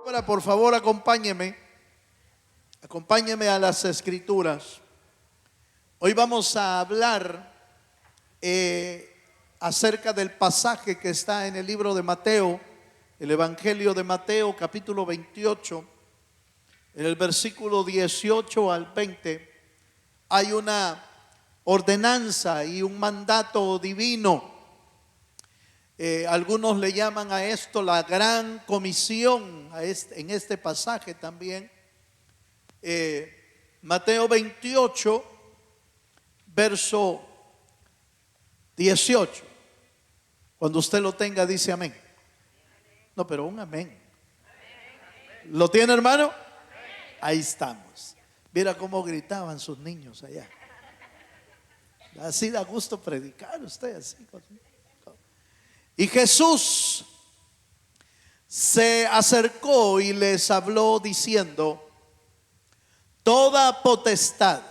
Ahora, por favor, acompáñeme a las Escrituras. Hoy vamos a hablar acerca del pasaje que está en el libro de Mateo, el Evangelio de Mateo, capítulo 28, en el versículo 18 al 20. Hay una ordenanza y un mandato divino. Algunos le llaman a esto la gran comisión, en este pasaje también. Mateo 28, verso 18. Cuando usted lo tenga, dice amén. No, pero un amén. ¿Lo tiene, hermano? Ahí estamos. Mira cómo gritaban sus niños allá. Así da gusto predicar usted así. Y Jesús se acercó y les habló diciendo: toda potestad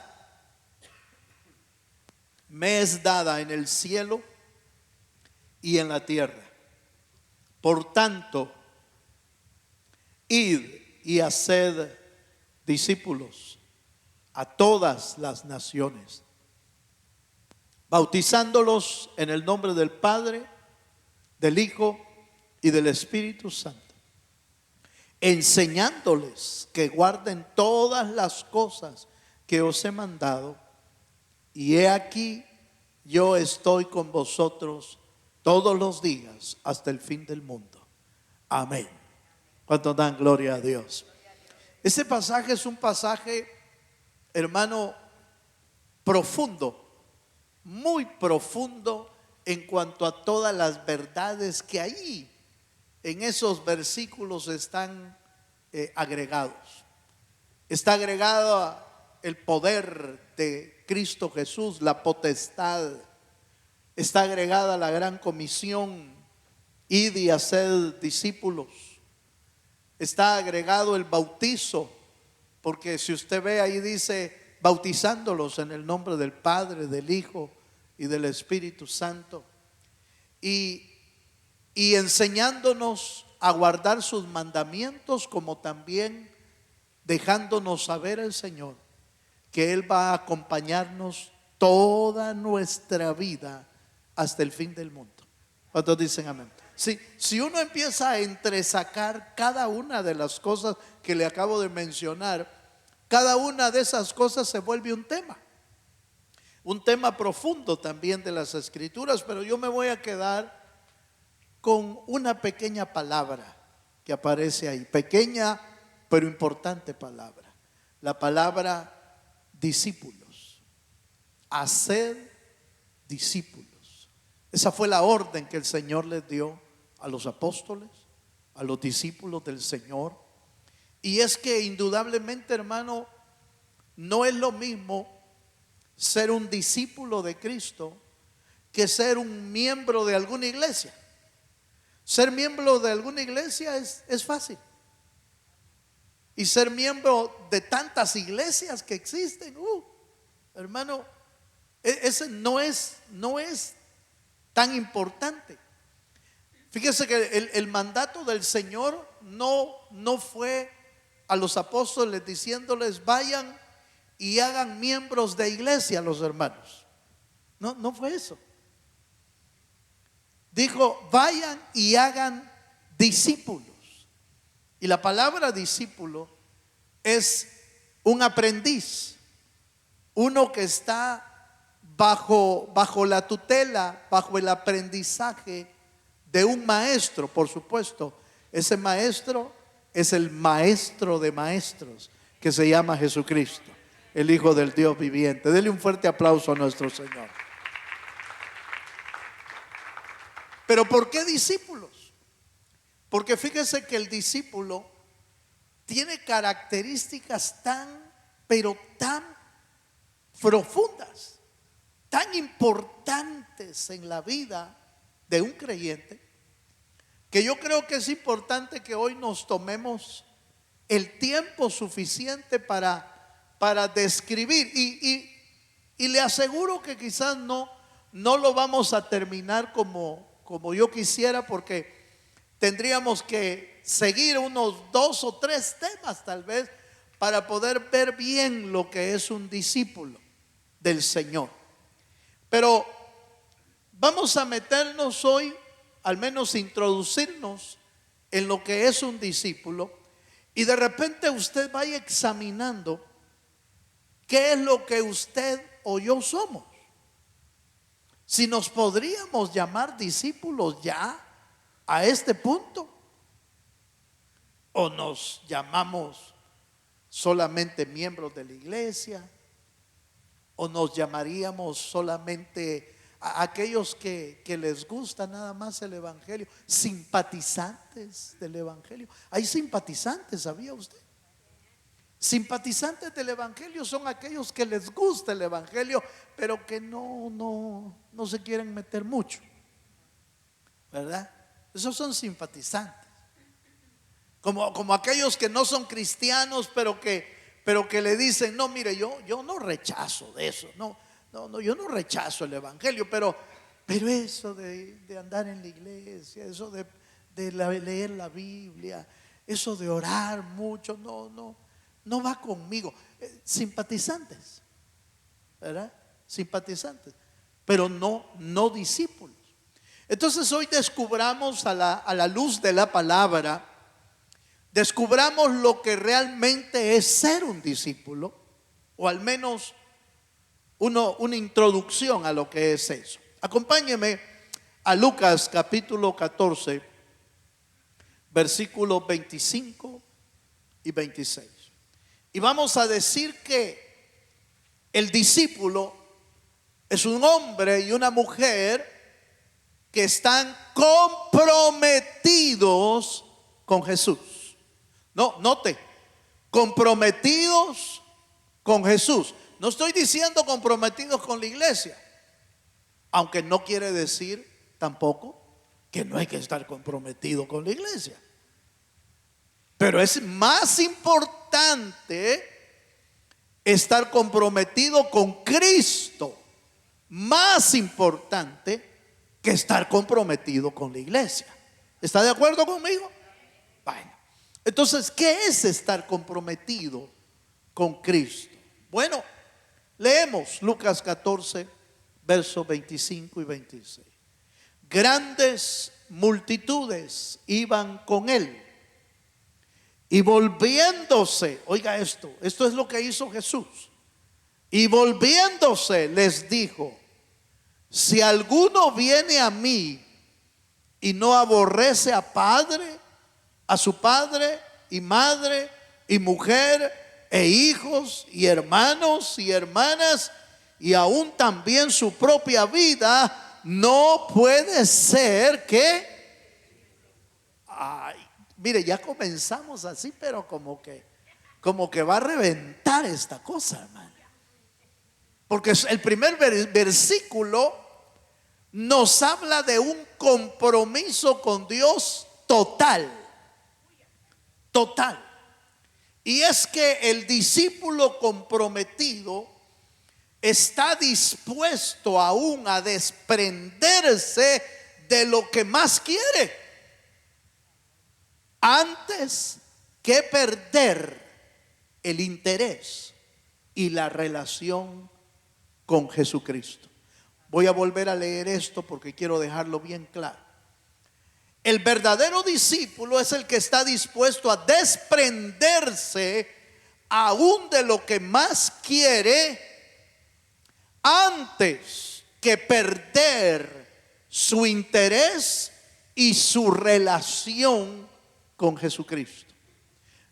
me es dada en el cielo y en la tierra. Por tanto, id y haced discípulos a todas las naciones, bautizándolos en el nombre del Padre, del Hijo y del Espíritu Santo, enseñándoles que guarden todas las cosas que os he mandado, y he aquí yo estoy con vosotros todos los días hasta el fin del mundo. Amén. ¿Cuántos dan gloria a Dios? Este pasaje es un pasaje, hermano, profundo, muy profundo en cuanto a todas las verdades que ahí en esos versículos están agregados. Está agregado el poder de Cristo Jesús, la potestad. Está agregada la gran comisión: id y haced discípulos. Está agregado el bautizo, porque si usted ve ahí dice bautizándolos en el nombre del Padre, del Hijo y del Espíritu Santo, y enseñándonos a guardar sus mandamientos, como también dejándonos saber el Señor que Él va a acompañarnos toda nuestra vida hasta el fin del mundo. ¿Cuántos dicen amén? Si uno empieza a entresacar cada una de las cosas que le acabo de mencionar, cada una de esas cosas se vuelve un tema profundo también de las Escrituras. Pero yo me voy a quedar con una pequeña palabra que aparece ahí, pequeña pero importante palabra, la palabra discípulos. Hacer discípulos. Esa fue la orden que el Señor les dio a los apóstoles, a los discípulos del Señor. Y es que indudablemente, hermano, no es lo mismo ser un discípulo de Cristo que ser un miembro de alguna iglesia. Ser miembro de alguna iglesia es fácil. Y ser miembro de tantas iglesias que existen, hermano, ese no es tan importante. Fíjese que el mandato del Señor no fue a los apóstoles diciéndoles vayan y hagan miembros de iglesia los hermanos. No fue eso. Dijo vayan y hagan discípulos. Y la palabra discípulo es un aprendiz, uno que está bajo la tutela, bajo el aprendizaje de un maestro. Por supuesto, ese maestro es el maestro de maestros, que se llama Jesucristo, el Hijo del Dios viviente. Dele un fuerte aplauso a nuestro Señor. Pero ¿por qué discípulos? Porque fíjese que el discípulo tiene características pero tan profundas, tan importantes en la vida de un creyente, que yo creo que es importante que hoy nos tomemos el tiempo suficiente para describir. Y le aseguro que quizás no lo vamos a terminar como yo quisiera, porque tendríamos que seguir unos 2 o 3 temas tal vez para poder ver bien lo que es un discípulo del Señor. Pero vamos a meternos hoy, al menos introducirnos en lo que es un discípulo, y de repente usted vaya examinando qué es lo que usted o yo somos. Si nos podríamos llamar discípulos ya a este punto, o nos llamamos solamente miembros de la iglesia, o nos llamaríamos solamente a aquellos que les gusta nada más el evangelio, simpatizantes del evangelio. Hay simpatizantes, ¿sabía usted? Simpatizantes del evangelio son aquellos que les gusta el evangelio, pero que no se quieren meter mucho, ¿verdad? Esos son simpatizantes. Como aquellos que no son cristianos, pero que le dicen: no, mire, yo no rechazo de eso, yo no rechazo el evangelio, pero eso de andar en la iglesia, eso de leer la Biblia, eso de orar mucho, no va conmigo. Simpatizantes, ¿verdad? Simpatizantes, pero no discípulos. Entonces hoy descubramos a la luz de la palabra, descubramos lo que realmente es ser un discípulo, o al menos una introducción a lo que es eso. Acompáñeme a Lucas capítulo 14, versículos 25 y 26. Y vamos a decir que el discípulo es un hombre y una mujer que están comprometidos con Jesús. No, note, comprometidos con Jesús. No estoy diciendo comprometidos con la iglesia, aunque no quiere decir tampoco que no hay que estar comprometido con la iglesia. Pero es más importante estar comprometido con Cristo, más importante que estar comprometido con la iglesia. ¿Está de acuerdo conmigo? Bueno, entonces, ¿qué es estar comprometido con Cristo? Bueno, leemos Lucas 14, versos 25 y 26. Grandes multitudes iban con él, y volviéndose, oiga esto es lo que hizo Jesús. Y volviéndose les dijo: si alguno viene a mí y no aborrece a su padre y madre y mujer e hijos y hermanos y hermanas, y aún también su propia vida, no puede ser que... Ay, mire, ya comenzamos así, pero como que va a reventar esta cosa, hermano. Porque el primer versículo nos habla de un compromiso con Dios total. Total. Y es que el discípulo comprometido está dispuesto aún a desprenderse de lo que más quiere, antes que perder el interés y la relación con Jesucristo. Voy a volver a leer esto porque quiero dejarlo bien claro. El verdadero discípulo es el que está dispuesto a desprenderse aún de lo que más quiere, antes que perder su interés y su relación con Jesucristo.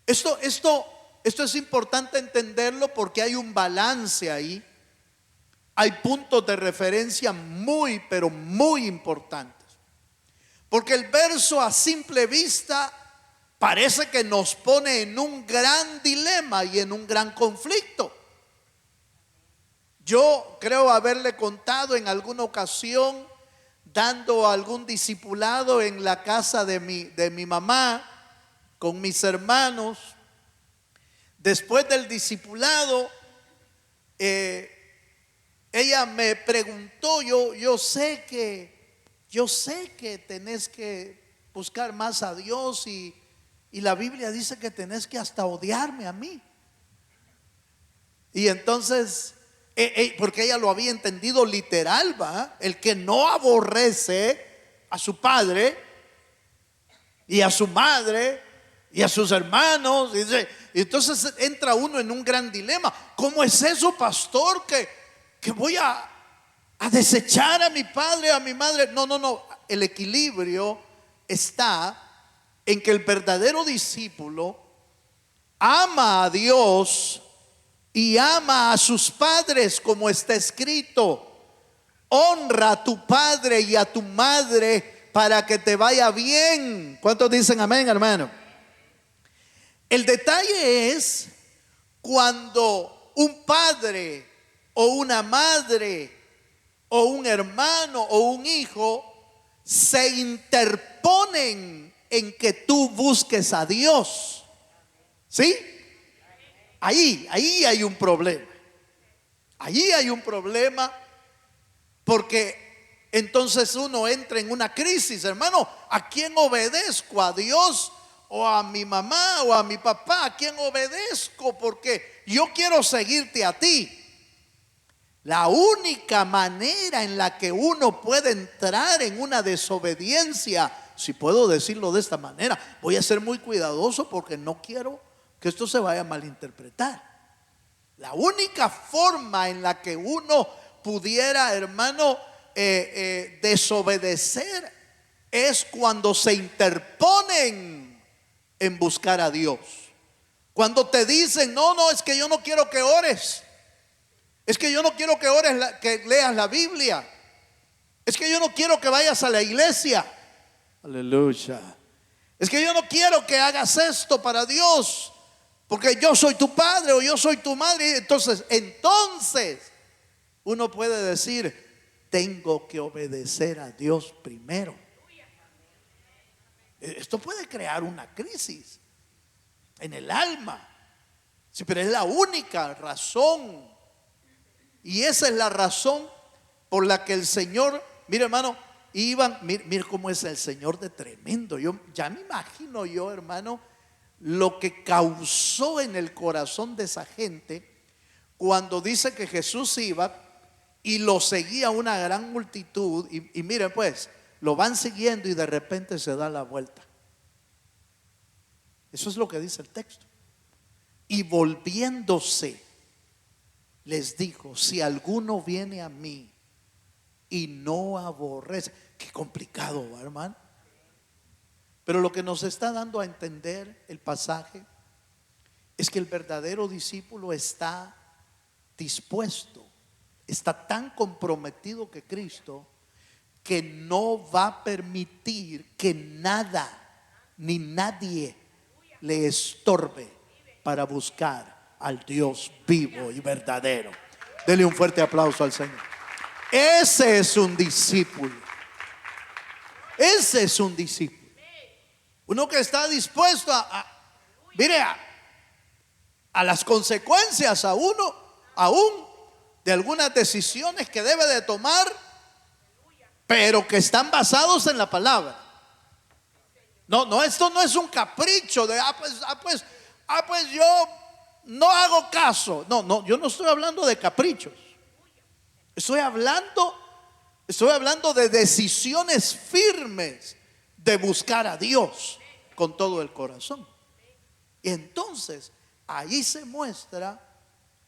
Esto es importante entenderlo porque hay un balance ahí. Hay puntos de referencia muy, pero muy importantes. Porque el verso a simple vista parece que nos pone en un gran dilema y en un gran conflicto. Yo creo haberle contado en alguna ocasión, dando algún discipulado en la casa de mi mamá, con mis hermanos. Después del discipulado, ella me preguntó: yo sé que tenés que buscar más a Dios, y Y la Biblia dice que tenés que hasta odiarme a mí. Y entonces, porque ella lo había entendido literal, ¿va? El que no aborrece a su padre y a su madre y a sus hermanos. Y entonces entra uno en un gran dilema. ¿Cómo es eso, pastor? Que voy a desechar a mi padre, a mi madre. No, no, no. El equilibrio está en que el verdadero discípulo ama a Dios y ama a sus padres, como está escrito: honra a tu padre y a tu madre para que te vaya bien. ¿Cuántos dicen amén, hermano? El detalle es cuando un padre o una madre o un hermano o un hijo se interponen en que tú busques a Dios. ¿Sí? Ahí hay un problema. Allí hay un problema, porque entonces uno entra en una crisis, hermano. ¿A quién obedezco? ¿A Dios o a mi mamá o a mi papá? ¿A quién obedezco? Porque yo quiero seguirte a ti. La única manera en la que uno puede entrar en una desobediencia, si puedo decirlo de esta manera, voy a ser muy cuidadoso porque no quiero que esto se vaya a malinterpretar. La única forma en la que uno pudiera, hermano, desobedecer es cuando se interponen en buscar a Dios. Cuando te dicen: no, no, es que yo no quiero que ores. Es que yo no quiero que ores, que leas la Biblia. Es que yo no quiero que vayas a la iglesia. Aleluya. Es que yo no quiero que hagas esto para Dios, porque yo soy tu padre o yo soy tu madre. Entonces uno puede decir: tengo que obedecer a Dios primero. Esto puede crear una crisis en el alma. Sí, pero es la única razón. Y esa es la razón por la que el Señor, mire, hermano, mire cómo es el Señor de tremendo. Yo ya me imagino yo, hermano, lo que causó en el corazón de esa gente cuando dice que Jesús iba y lo seguía una gran multitud. Y miren, pues, lo van siguiendo y de repente se da la vuelta. Eso es lo que dice el texto. Y volviéndose, les dijo: si alguno viene a mí y no aborrece. Qué complicado, hermano. Pero lo que nos está dando a entender el pasaje es que el verdadero discípulo está dispuesto, está tan comprometido que Cristo, que no va a permitir que nada ni nadie le estorbe para buscar al Dios vivo y verdadero. Dele un fuerte aplauso al Señor. Ese es un discípulo. Ese es un discípulo. Uno que está dispuesto mire, a las consecuencias aún de algunas decisiones que debe de tomar, pero que están basados en la palabra. No, esto no es un capricho de pues yo no hago caso. No, yo no estoy hablando de caprichos. Estoy hablando de decisiones firmes de buscar a Dios con todo el corazón. Y entonces ahí se muestra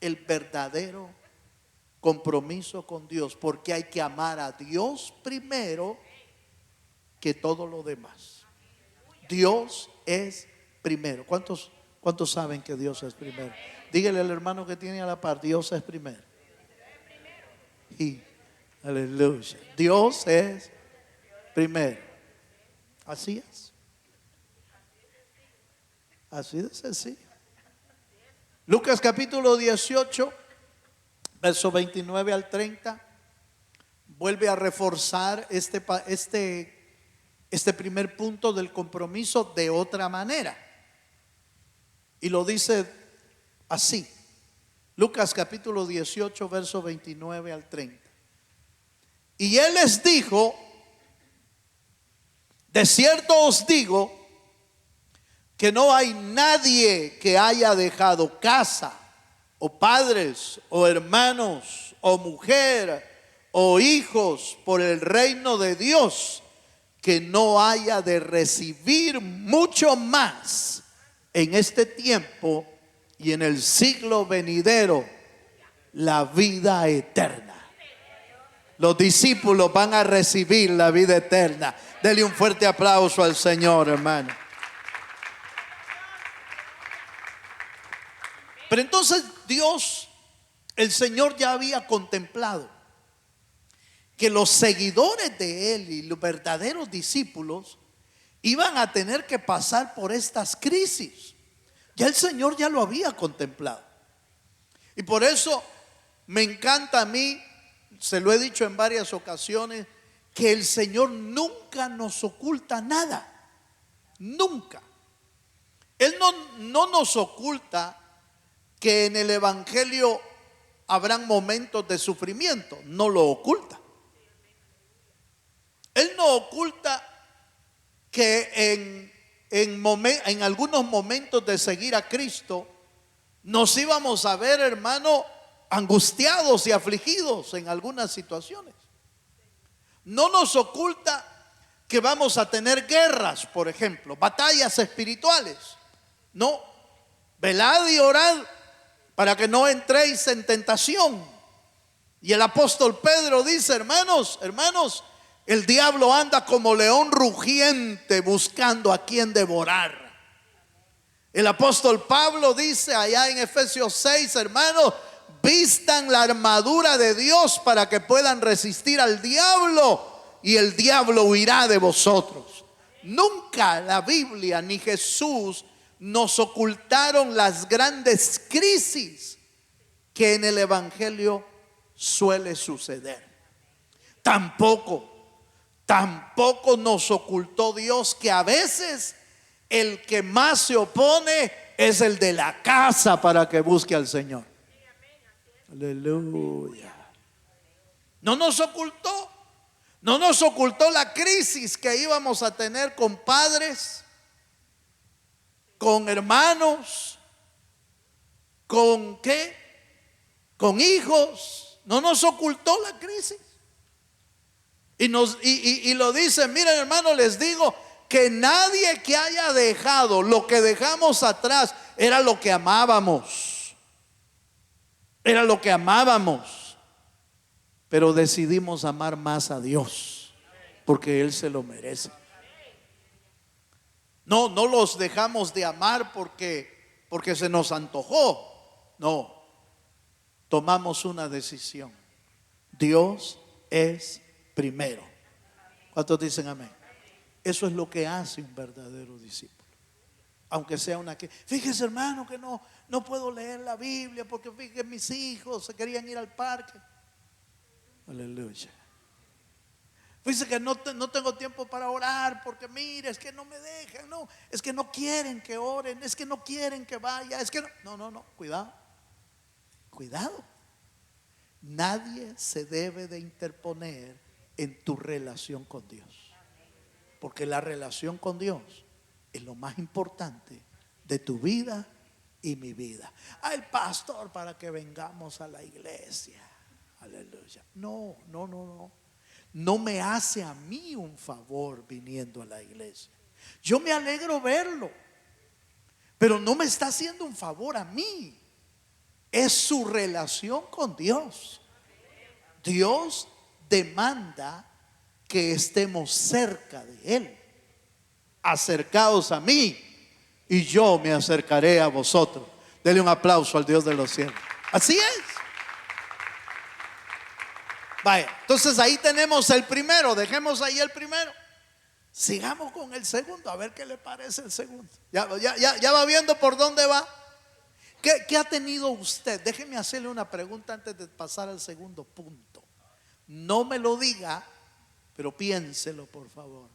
el verdadero compromiso con Dios, porque hay que amar a Dios primero que todo lo demás. Dios es primero. ¿Cuántos saben que Dios es primero? Dígale al hermano que tiene a la par: Dios es primero. Y aleluya, Dios es primero. Así es. Así de sencillo. Lucas capítulo 18, verso 29 al 30, vuelve a reforzar este primer punto del compromiso de otra manera. Y lo dice así. Lucas capítulo 18, verso 29 al 30. Y él les dijo: de cierto os digo, que no hay nadie que haya dejado casa, o padres, o hermanos, o mujer, o hijos por el reino de Dios, que no haya de recibir mucho más en este tiempo y en el siglo venidero, la vida eterna. Los discípulos van a recibir la vida eterna. Dele un fuerte aplauso al Señor, hermano. Pero entonces Dios, el Señor, ya había contemplado que los seguidores de Él y los verdaderos discípulos iban a tener que pasar por estas crisis. Ya el Señor ya lo había contemplado. Y por eso me encanta a mí, se lo he dicho en varias ocasiones, que el Señor nunca nos oculta nada. Nunca. Él no nos oculta que en el Evangelio habrán momentos de sufrimiento. No lo oculta. Él no oculta que en algunos momentos de seguir a Cristo nos íbamos a ver, hermano, angustiados y afligidos en algunas situaciones. No nos oculta que vamos a tener guerras, por ejemplo, batallas espirituales. No, velad y orad para que no entréis en tentación. Y el apóstol Pedro dice, hermanos, el diablo anda como león rugiente buscando a quien devorar. El apóstol Pablo dice allá en Efesios 6, hermanos, vistan la armadura de Dios para que puedan resistir al diablo y el diablo huirá de vosotros. Nunca la Biblia ni Jesús nos ocultaron las grandes crisis que en el Evangelio suele suceder. Tampoco nos ocultó Dios que a veces el que más se opone es el de la casa para que busque al Señor. Aleluya. No nos ocultó la crisis que íbamos a tener con padres, con hermanos, con hijos. No nos ocultó la crisis. Y lo dice, miren, hermano, les digo que nadie que haya dejado lo que dejamos atrás era lo que amábamos. Era lo que amábamos. Pero decidimos amar más a Dios porque Él se lo merece. No los dejamos de amar porque se nos antojó. No, tomamos una decisión. Dios es primero. ¿Cuántos dicen amén? Eso es lo que hace un verdadero discípulo. Aunque sea una que, fíjese, hermano, que no puedo leer la Biblia porque fíjese, mis hijos se querían ir al parque. Aleluya. Fíjese que no tengo tiempo para orar porque mire, es que no me dejan, no, es que no quieren que oren, es que no quieren que vaya, es que no, cuidado. Nadie se debe de interponer en tu relación con Dios, porque la relación con Dios es lo más importante de tu vida y mi vida. El pastor para que vengamos a la iglesia. Aleluya. No me hace a mí un favor viniendo a la iglesia. Yo me alegro verlo, pero no me está haciendo un favor a mí. Es su relación con Dios. Dios demanda que estemos cerca de Él. Acercaos a mí y yo me acercaré a vosotros. Dele un aplauso al Dios de los cielos. Así es. Vaya, entonces ahí tenemos el primero. Dejemos ahí el primero. Sigamos con el segundo, a ver qué le parece el segundo. Ya va viendo por dónde va. ¿Qué ha tenido usted? Déjeme hacerle una pregunta antes de pasar al segundo punto. No me lo diga, pero piénselo, por favor.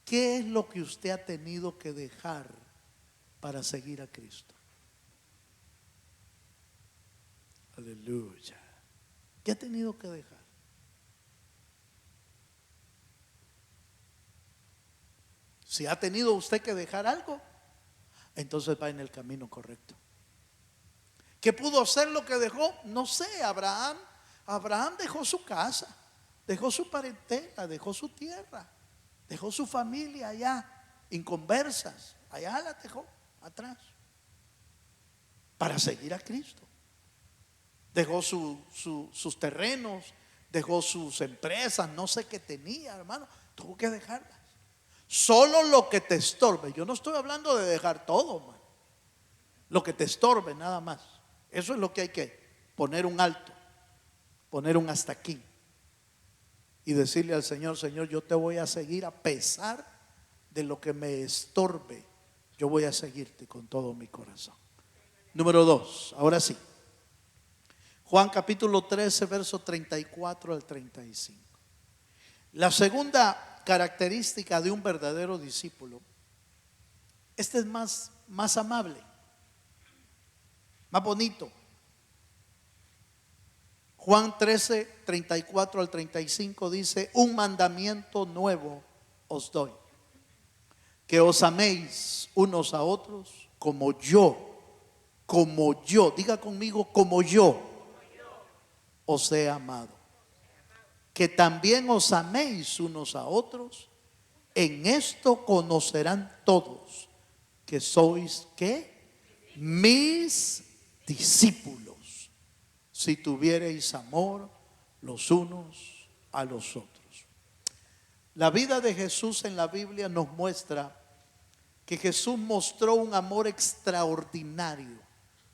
¿Qué es lo que usted ha tenido que dejar para seguir a Cristo? Aleluya. ¿Qué ha tenido que dejar? Si ha tenido usted que dejar algo, entonces va en el camino correcto. ¿Qué pudo hacer lo que dejó? No sé. Abraham dejó su casa, dejó su parentela, dejó su tierra, dejó su familia allá, inconversas, allá la dejó atrás para seguir a Cristo. Dejó sus terrenos, dejó sus empresas, no sé qué tenía, hermano, tuvo que dejarlas. Solo lo que te estorbe. Yo no estoy hablando de dejar todo, hermano. Lo que te estorbe, nada más. Eso es lo que hay que poner un alto, poner un hasta aquí y decirle al Señor: Señor, yo te voy a seguir a pesar de lo que me estorbe. Yo voy a seguirte con todo mi corazón. Número 2, ahora sí. Juan capítulo 13, verso 34 al 35. La segunda característica de un verdadero discípulo, este es más amable, más bonito. Juan 13, 34 al 35 dice: un mandamiento nuevo os doy, que os améis unos a otros como yo, diga conmigo, como yo os he amado. Que también os améis unos a otros. En esto conocerán todos que sois, ¿qué? Mis discípulos, si tuviereis amor los unos a los otros. La vida de Jesús en la Biblia nos muestra que Jesús mostró un amor extraordinario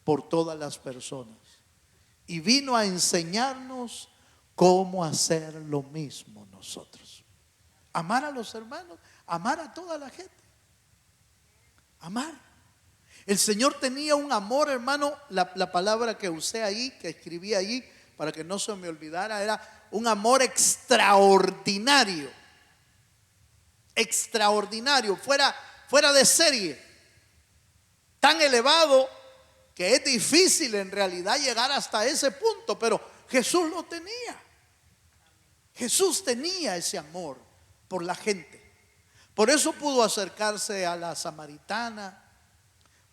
por todas las personas y vino a enseñarnos cómo hacer lo mismo nosotros. Amar a los hermanos, amar a toda la gente, amar. El Señor tenía un amor, hermano. La palabra que usé ahí, que escribí ahí para que no se me olvidara, era un amor extraordinario. Extraordinario, fuera de serie, tan elevado que es difícil en realidad llegar hasta ese punto, pero Jesús lo tenía. Jesús tenía ese amor por la gente. Por eso pudo acercarse a la samaritana,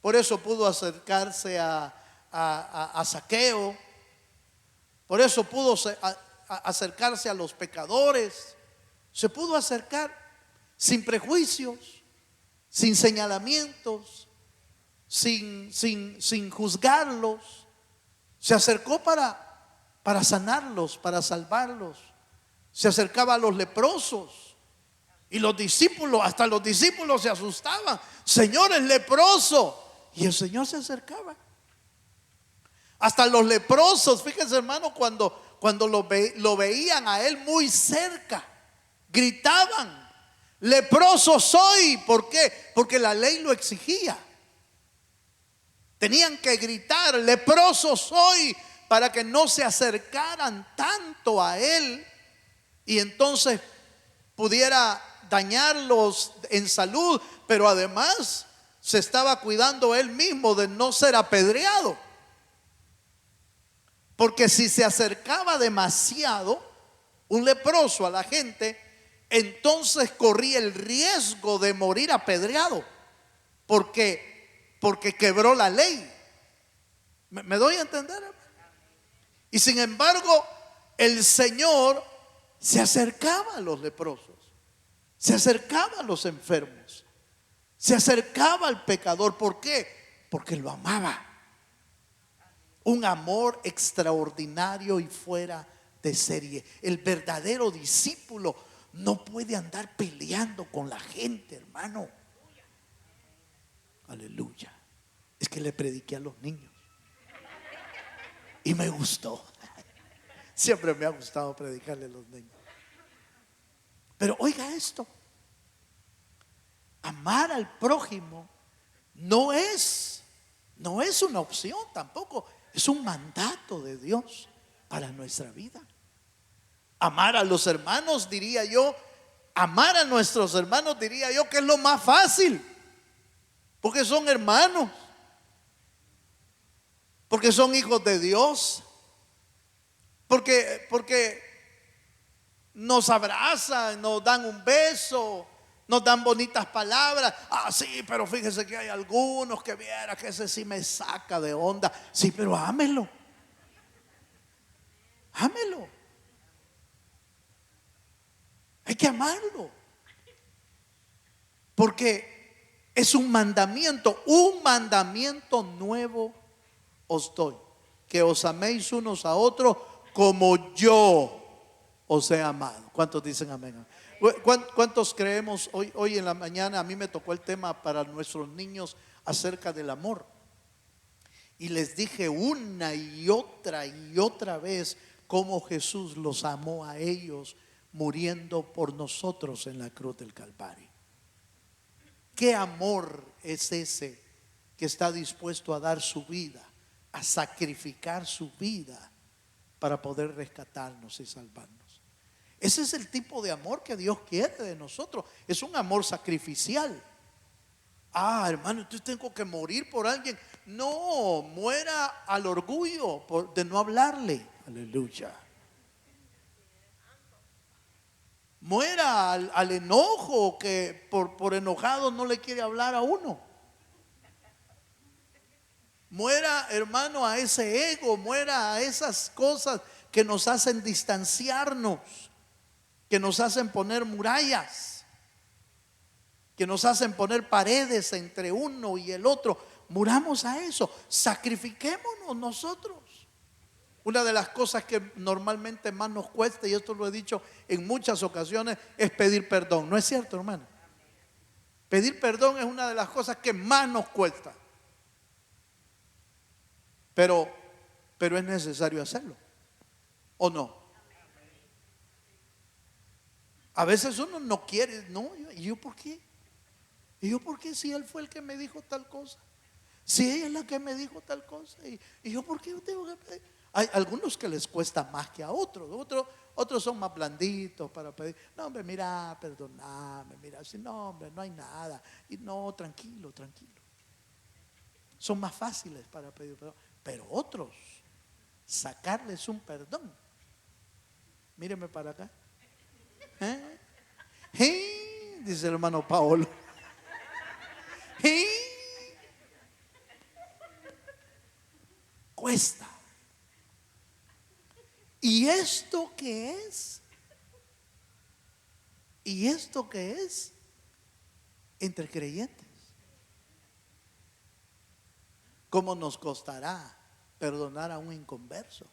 por eso pudo acercarse a Zaqueo, por eso pudo acercarse a los pecadores. Se pudo acercar sin prejuicios, sin señalamientos, sin juzgarlos. Se acercó para sanarlos, para salvarlos. Se acercaba a los leprosos. Y los discípulos, hasta los discípulos se asustaban. Señor, es leproso. Y el Señor se acercaba. Hasta los leprosos, fíjense, hermano, cuando lo veían a él muy cerca, gritaban: leproso soy. ¿Por qué? Porque la ley lo exigía. Tenían que gritar: leproso soy, para que no se acercaran tanto a él y entonces pudiera dañarlos en salud, pero además se estaba cuidando él mismo de no ser apedreado. Porque si se acercaba demasiado un leproso a la gente, entonces corría el riesgo de morir apedreado, porque quebró la ley. ¿Me doy a entender? Y sin embargo, el Señor se acercaba a los leprosos, se acercaba a los enfermos, se acercaba al pecador. ¿Por qué? Porque lo amaba. Un amor extraordinario y fuera de serie. El verdadero discípulo no puede andar peleando con la gente, hermano. Aleluya. Es que le prediqué a los niños y me gustó. Siempre me ha gustado predicarle a los niños. Pero oiga esto: amar al prójimo no es una opción tampoco, es un mandato de Dios para nuestra vida. Amar a los hermanos, diría yo, amar a nuestros hermanos, diría yo que es lo más fácil, porque son hermanos, porque son hijos de Dios, porque nos abrazan, nos dan un beso, nos dan bonitas palabras. Ah, sí, pero fíjese que hay algunos que viera que ese sí me saca de onda. Sí, pero ámelo. Ámelo. Hay que amarlo. Porque es un mandamiento nuevo os doy, que os améis unos a otros como yo os he amado. ¿Cuántos dicen amén? ¿Cuántos creemos? Hoy en la mañana a mí me tocó el tema para nuestros niños acerca del amor. Y les dije una y otra vez cómo Jesús los amó a ellos muriendo por nosotros en la cruz del Calvario. ¿Qué amor es ese que está dispuesto a dar su vida, a sacrificar su vida para poder rescatarnos y salvarnos? Ese es el tipo de amor que Dios quiere de nosotros. Es un amor sacrificial. Ah, hermano, yo tengo que morir por alguien. No, muera al orgullo de no hablarle. Aleluya. Muera al enojo, que por enojado no le quiere hablar a uno. Muera, hermano, a ese ego. Muera a esas cosas que nos hacen distanciarnos, que nos hacen poner murallas, que nos hacen poner paredes entre uno y el otro. Muramos a eso. Sacrifiquémonos nosotros. Una de las cosas que normalmente más nos cuesta, y esto lo he dicho en muchas ocasiones, es pedir perdón. ¿No es cierto, hermano? Pedir perdón es una de las cosas que más nos cuesta. Pero es necesario hacerlo, ¿o no? A veces uno no quiere. No, ¿y yo por qué? ¿Y yo por qué si él fue el que me dijo tal cosa? Si ella es la que me dijo tal cosa. ¿Y yo por qué tengo que pedir? Hay algunos que les cuesta más que a otros. Otros son más blanditos para pedir. No, hombre, mira, perdóname, mira, si no, hombre, no hay nada. Y no, tranquilo. Son más fáciles para pedir perdón. Pero otros, sacarles un perdón. Míreme para acá. Dice el hermano Paolo. Cuesta. ¿Y esto qué es? ¿Y esto qué es? Entre creyentes. ¿Cómo nos costará perdonar a un inconverso?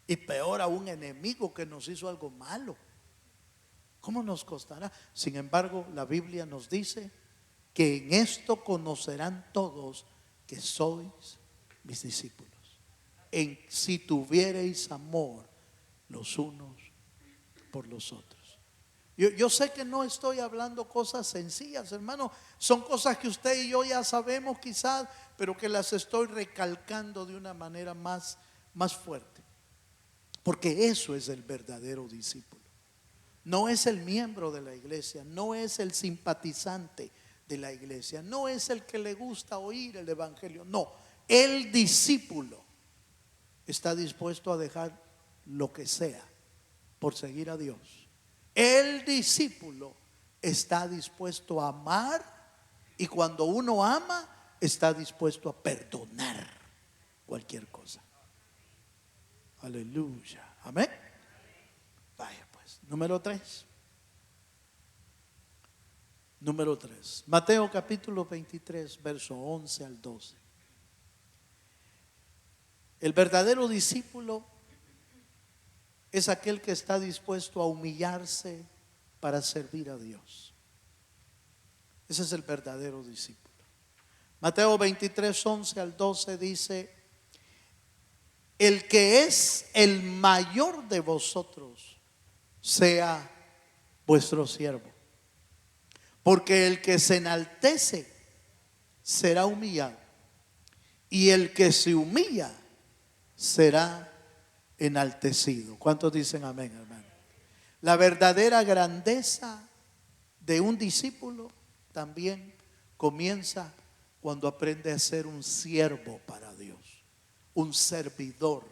Y peor a un enemigo que nos hizo algo malo. ¿Cómo nos costará? Sin embargo, la Biblia nos dice que en esto conocerán todos que sois mis discípulos. En si tuviereis amor los unos por los otros. Yo sé que no estoy hablando cosas sencillas, hermano. Son cosas que usted y yo ya sabemos quizás, pero que las estoy recalcando de una manera más fuerte. Porque eso es el verdadero discípulo. No es el miembro de la iglesia, no es el simpatizante de la iglesia, no es el que le gusta oír el evangelio. No, el discípulo está dispuesto a dejar lo que sea por seguir a Dios. El discípulo está dispuesto a amar, y cuando uno ama está dispuesto a perdonar cualquier cosa. Aleluya. Amén. Vaya pues, número 3. Mateo capítulo 23, verso 11 al 12. El verdadero discípulo es aquel que está dispuesto a humillarse para servir a Dios. Ese es el verdadero discípulo. Mateo 23, 11 al 12 dice: el que es el mayor de vosotros sea vuestro siervo, porque el que se enaltece será humillado, y el que se humilla será enaltecido. ¿Cuántos dicen amén, hermano? La verdadera grandeza de un discípulo también comienza cuando aprende a ser un siervo para Dios, un servidor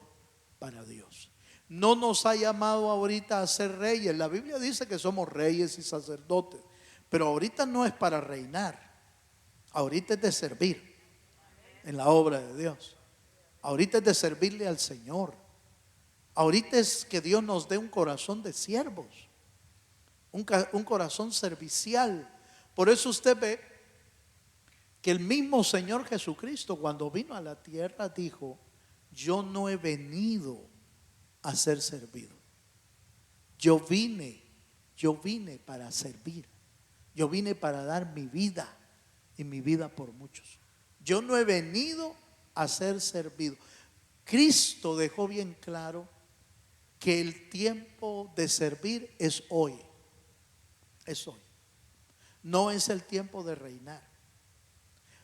para Dios. no nos ha llamado ahorita a ser reyes. La Biblia dice que somos reyes y sacerdotes, pero ahorita no es para reinar, ahorita es de servir en la obra de Dios. Ahorita es de servirle al Señor. Ahorita es que Dios nos dé un corazón de siervos, un corazón servicial. Por eso usted ve que el mismo Señor Jesucristo, cuando vino a la tierra, dijo: yo no he venido a ser servido. Yo vine para servir. Yo vine para dar mi vida, y mi vida por muchos. Yo no he venido a ser servido. Cristo dejó bien claro que el tiempo de servir es hoy. Es hoy. No es el tiempo de reinar.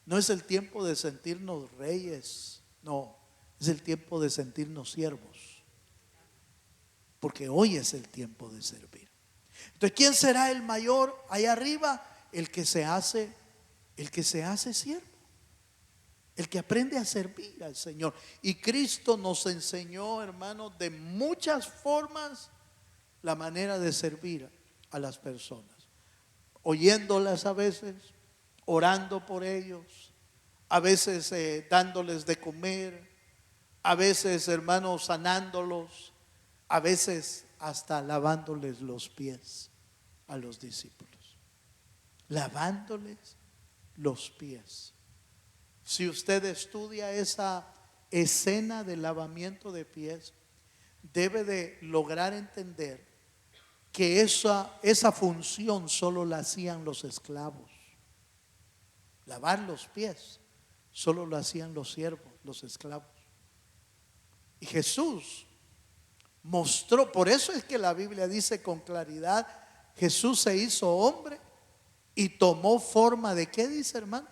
No es el tiempo de sentirnos reyes. No, es el tiempo de sentirnos siervos. Porque hoy es el tiempo de servir. Entonces, ¿quién será el mayor allá arriba? El que se hace siervo. El que aprende a servir al Señor. Y Cristo nos enseñó, hermanos, de muchas formas la manera de servir a las personas. Oyéndolas a veces, orando por ellos, a veces dándoles de comer, a veces, hermanos, sanándolos, a veces hasta lavándoles los pies a los discípulos. Lavándoles los pies. Si usted estudia esa escena del lavamiento de pies, debe de lograr entender que esa función solo la hacían los esclavos. Lavar los pies solo lo hacían los siervos, los esclavos. Y Jesús mostró, por eso es que la Biblia dice con claridad: Jesús se hizo hombre y tomó forma de, ¿qué dice, hermano?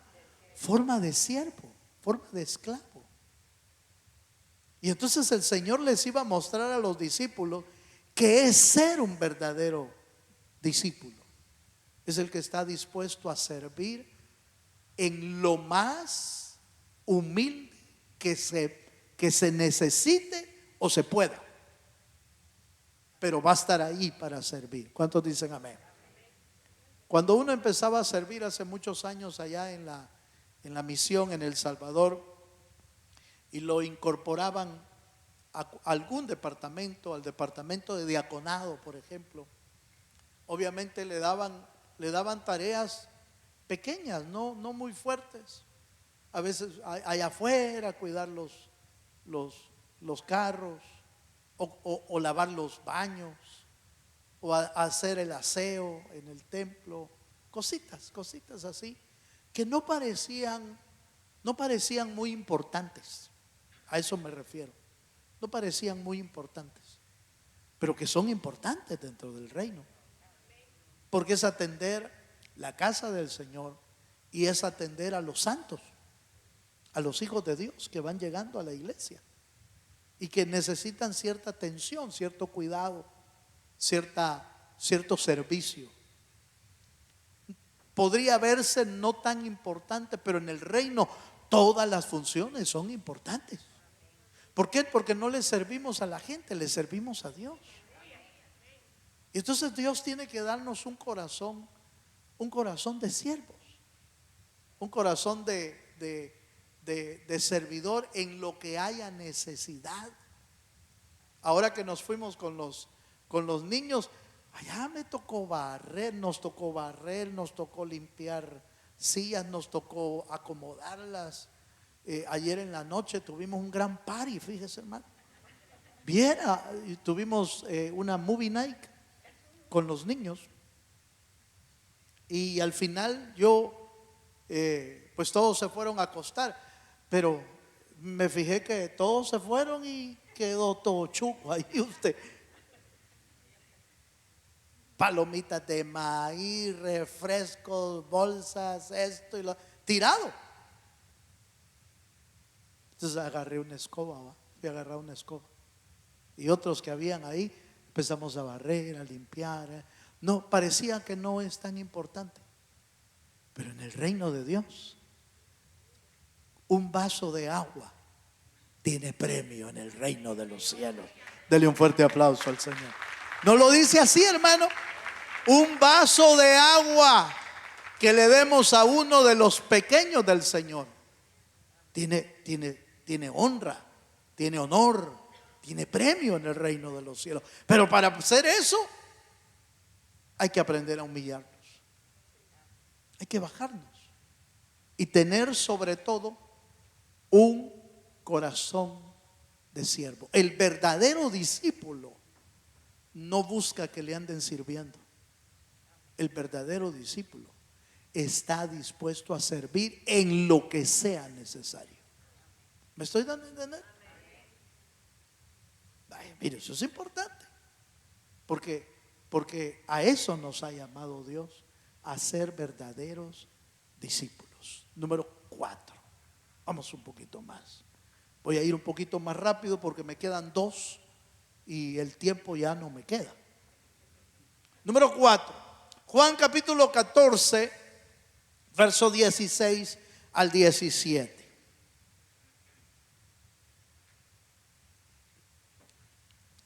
Forma de siervo, forma de esclavo. Y entonces el Señor les iba a mostrar a los discípulos que es ser un verdadero discípulo. Es el que está dispuesto a servir en lo más humilde que se necesite o se pueda. Pero va a estar ahí para servir. ¿Cuántos dicen amén? Cuando uno empezaba a servir hace muchos años allá en la misión en El Salvador, y lo incorporaban a algún departamento, al departamento de diaconado, por ejemplo, obviamente le daban tareas pequeñas, no muy fuertes. A veces allá afuera cuidar los carros, o lavar los baños, o hacer el aseo en el templo, cositas así que no parecían muy importantes. A eso me refiero. No parecían muy importantes, pero que son importantes dentro del reino, porque es atender la casa del Señor y es atender a los santos, a los hijos de Dios que van llegando a la iglesia y que necesitan cierta atención, cierto cuidado, cierto servicio. Podría verse no tan importante, pero en el reino todas las funciones son importantes. ¿Por qué? Porque no le servimos a la gente, le servimos a Dios. Y entonces Dios tiene que darnos un corazón de siervos, un corazón de servidor en lo que haya necesidad. Ahora que nos fuimos con los niños, allá nos tocó limpiar sillas, nos tocó acomodarlas. Ayer en la noche tuvimos un gran party, fíjese, hermano. Tuvimos una movie night con los niños. Y al final pues todos se fueron a acostar, pero me fijé que todos se fueron y quedó todo chuco ahí usted. Palomitas de maíz, refrescos, bolsas, esto y lo tirado. Entonces agarré una escoba, fui a agarrar una escoba. Y otros que habían ahí empezamos a barrer, a limpiar. No, parecía que no es tan importante. Pero en el reino de Dios, un vaso de agua tiene premio en el reino de los cielos. Dele un fuerte aplauso al Señor. ¿No lo dice así, hermano? Un vaso de agua que le demos a uno de los pequeños del Señor tiene honra, tiene honor, tiene premio en el reino de los cielos. Pero para hacer eso hay que aprender a humillarnos, hay que bajarnos y tener sobre todo un corazón de siervo. El verdadero discípulo no busca que le anden sirviendo. El verdadero discípulo está dispuesto a servir en lo que sea necesario. ¿Me estoy dando a entender? Ay, mire, eso es importante, porque a eso nos ha llamado Dios, a ser verdaderos discípulos. Número 4. Vamos un poquito más. Voy a ir un poquito más rápido porque me quedan 2 y el tiempo ya no me queda. Número 4. Juan capítulo 14, verso 16 al 17.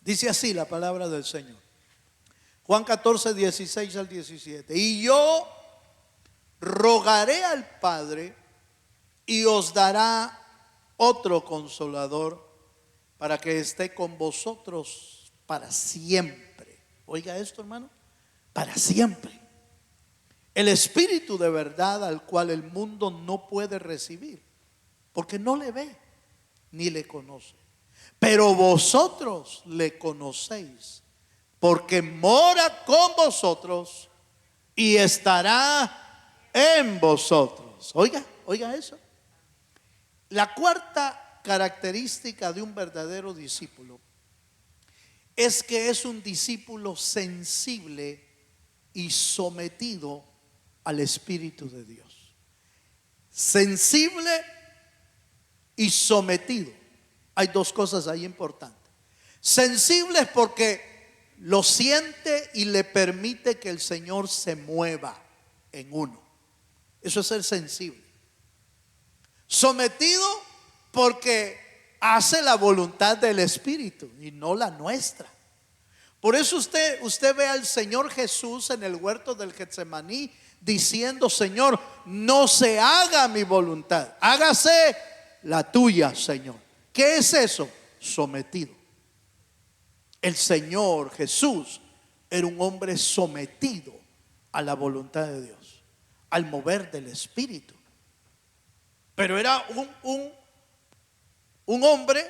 Dice así la palabra del Señor. Juan 14, 16 al 17. Y yo rogaré al Padre y os dará otro consolador para que esté con vosotros para siempre. Oiga esto, hermano, para siempre. El Espíritu de verdad, al cual el mundo no puede recibir, porque no le ve ni le conoce. Pero vosotros le conocéis, porque mora con vosotros y estará en vosotros. Oiga eso. La cuarta característica de un verdadero discípulo es que es un discípulo sensible y sometido al Espíritu de Dios. Sensible y sometido. Hay 2 cosas ahí importantes. Sensible es porque lo siente y le permite que el Señor se mueva en uno. Eso es ser sensible. Sometido porque hace la voluntad del Espíritu y no la nuestra. Por eso usted ve al Señor Jesús en el huerto del Getsemaní diciendo: Señor, no se haga mi voluntad, hágase la tuya, Señor. ¿Qué es eso? Sometido. El Señor Jesús era un hombre sometido a la voluntad de Dios, al mover del Espíritu. Pero era un hombre,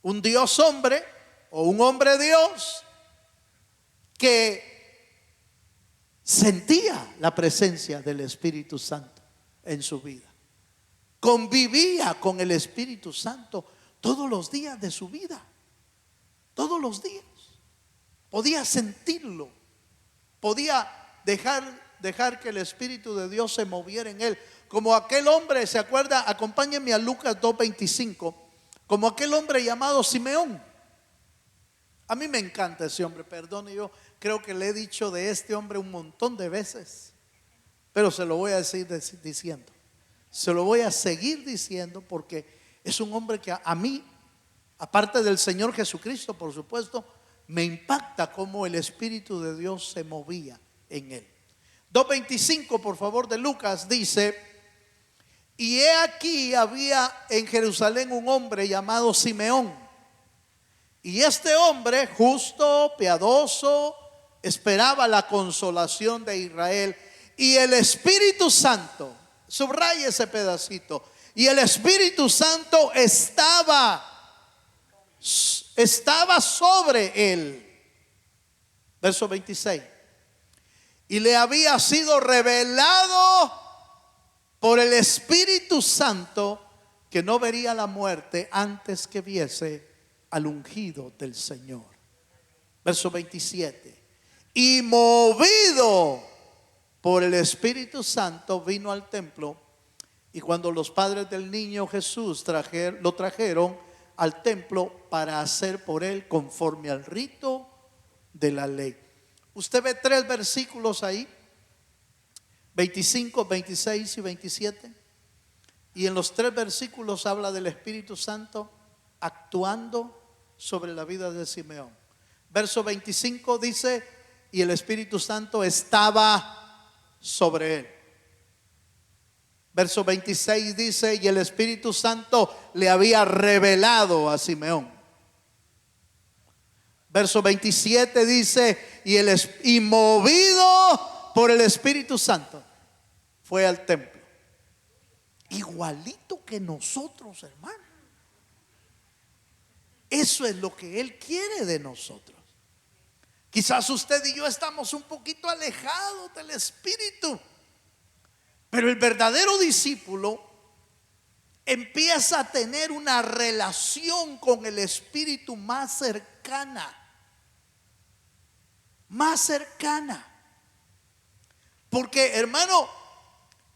un Dios hombre o un hombre Dios que sentía la presencia del Espíritu Santo en su vida. Convivía con el Espíritu Santo todos los días de su vida. Todos los días. Podía sentirlo. Podía dejar que el Espíritu de Dios se moviera en él. Como aquel hombre, ¿se acuerda? Acompáñenme a Lucas 2:25. Como aquel hombre llamado Simeón. A mí me encanta ese hombre, perdone, yo creo que le he dicho de este hombre un montón de veces, pero se lo voy a seguir diciendo. Se lo voy a seguir diciendo porque es un hombre que a mí, aparte del Señor Jesucristo, por supuesto, me impacta cómo el Espíritu de Dios se movía en él. 2:25, por favor, de Lucas dice: y he aquí había en Jerusalén un hombre llamado Simeón, y este hombre, justo, piadoso, esperaba la consolación de Israel, y el Espíritu Santo, subraya ese pedacito, y el Espíritu Santo estaba sobre él. Verso 26. Y le había sido revelado por el Espíritu Santo que no vería la muerte antes que viese al ungido del Señor. Verso 27. Y movido por el Espíritu Santo vino al templo, y cuando los padres del niño Jesús lo trajeron al templo para hacer por él conforme al rito de la ley. Usted ve 3 versículos ahí, 25, 26 y 27. Y en los 3 versículos habla del Espíritu Santo actuando sobre la vida de Simeón. Verso 25 dice, y el Espíritu Santo estaba sobre él. Verso 26 dice, y el Espíritu Santo le había revelado a Simeón. Verso 27 dice, y movido por el Espíritu Santo, fue al templo. Igualito que nosotros, hermano. Eso es lo que Él quiere de nosotros. Quizás usted y yo estamos un poquito alejados del Espíritu, pero el verdadero discípulo empieza a tener una relación con el Espíritu más cercana. Más cercana. Porque, hermano,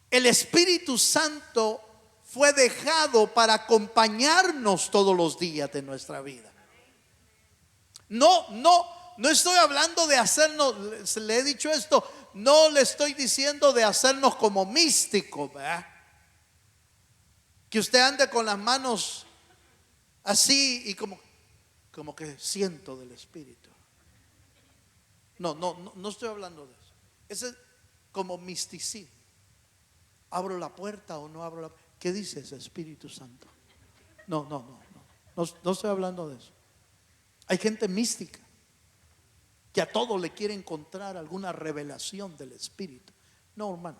el Espíritu Santo fue dejado para acompañarnos todos los días de nuestra vida. No estoy hablando de hacernos, le he dicho esto, no le estoy diciendo de hacernos como místicos, ¿verdad? Que usted ande con las manos así y como que siento del Espíritu. No estoy hablando de eso. Ese es como misticismo. ¿Abro la puerta o no abro la puerta? ¿Qué dice ese Espíritu Santo? No estoy hablando de eso. Hay gente mística que a todo le quiere encontrar alguna revelación del Espíritu. No, hermano,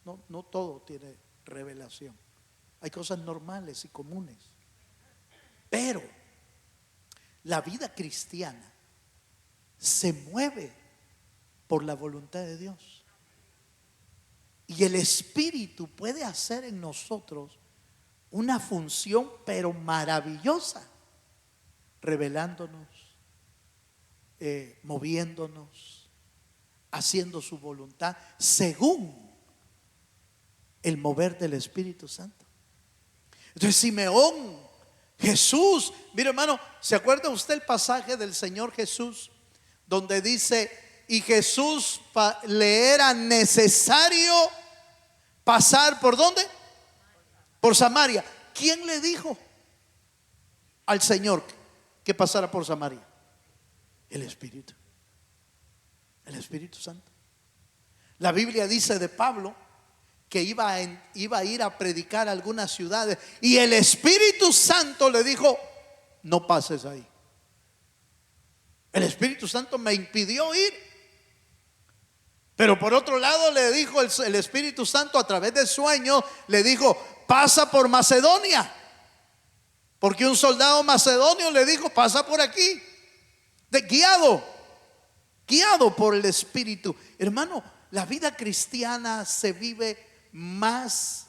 no todo tiene revelación. Hay cosas normales y comunes. Pero la vida cristiana se mueve por la voluntad de Dios. Y el Espíritu puede hacer en nosotros una función pero maravillosa, revelándonos, moviéndonos, haciendo su voluntad según el mover del Espíritu Santo. Entonces Simeón, Jesús, mire hermano, ¿se acuerda usted el pasaje del Señor Jesús donde dice, y Jesús le era necesario pasar por ¿dónde? Por Samaria. ¿Quién le dijo al Señor que pasara por Samaria? El Espíritu Santo. La Biblia dice de Pablo que iba a ir a predicar a algunas ciudades y el Espíritu Santo le dijo, no pases ahí. El Espíritu Santo me impidió ir. Pero por otro lado le dijo el Espíritu Santo a través del sueño, le dijo, pasa por Macedonia. Porque un soldado macedonio le dijo, pasa por aquí. Guiado por el Espíritu. Hermano, la vida cristiana se vive más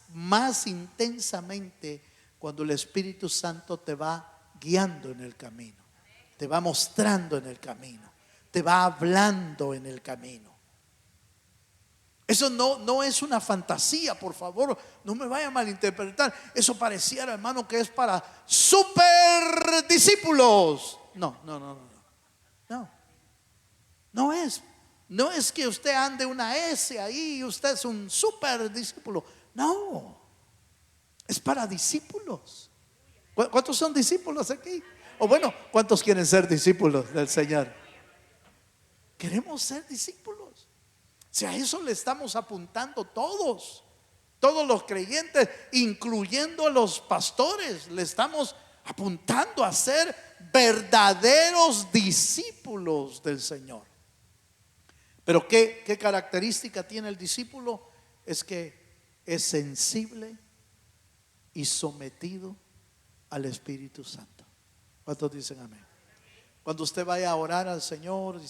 intensamente cuando el Espíritu Santo te va guiando en el camino, te va mostrando en el camino, te va hablando en el camino. Eso no es una fantasía, por favor, no me vaya a malinterpretar. Eso pareciera, hermano, que es para super discípulos. No es que usted ande una S ahí y usted es un super discípulo. No, es para discípulos. ¿Cuántos son discípulos aquí? O bueno, ¿cuántos quieren ser discípulos del Señor? Queremos ser discípulos. Si a eso le estamos apuntando todos los creyentes, incluyendo a los pastores, le estamos apuntando a ser verdaderos discípulos del Señor. Pero ¿qué característica tiene el discípulo? Es que es sensible y sometido al Espíritu Santo. ¿Cuántos dicen amén? Cuando usted vaya a orar al Señor y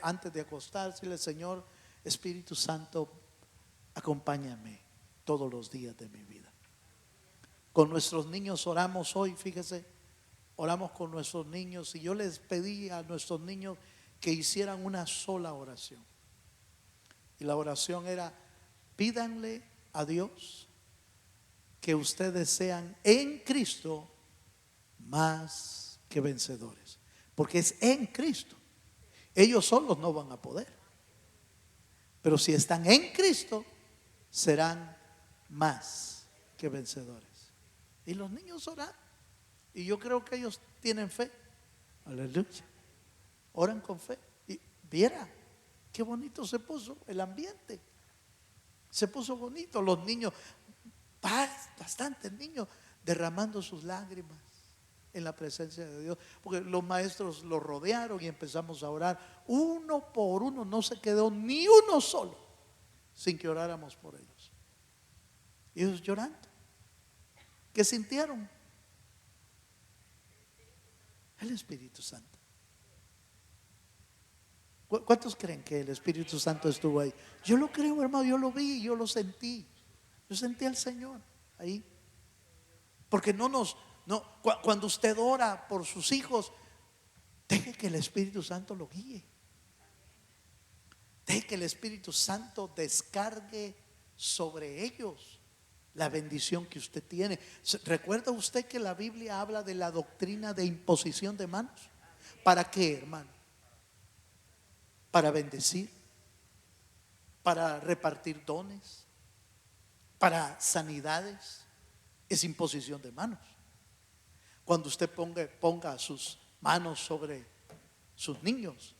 antes de acostarse, dile, Señor, Espíritu Santo, acompáñame todos los días de mi vida. Con nuestros niños oramos hoy, fíjese, oramos con nuestros niños y yo les pedí a nuestros niños que hicieran una sola oración. Y la oración era, pídanle a Dios que ustedes sean en Cristo más que vencedores. Porque es en Cristo. Ellos solos no van a poder. Pero si están en Cristo, serán más que vencedores. Y los niños oran. Y yo creo que ellos tienen fe. Aleluya. Oran con fe. Y viera qué bonito se puso el ambiente. Se puso bonito. Los niños, bastantes niños, derramando sus lágrimas en la presencia de Dios. Porque los maestros los rodearon y empezamos a orar. Uno por uno, no se quedó ni uno solo sin que oráramos por ellos. Y ellos llorando. ¿Qué sintieron? El Espíritu Santo. ¿Cuántos creen que el Espíritu Santo estuvo ahí? Yo lo creo, hermano, yo lo vi, yo lo sentí. Yo sentí al Señor ahí. Porque cuando usted ora por sus hijos, deje que el Espíritu Santo lo guíe. Deje que el Espíritu Santo descargue sobre ellos la bendición que usted tiene. ¿Recuerda usted que la Biblia habla de la doctrina de imposición de manos? ¿Para qué, hermano? Para bendecir, para repartir dones, para sanidades. Es imposición de manos. Cuando usted ponga sus manos sobre sus niños,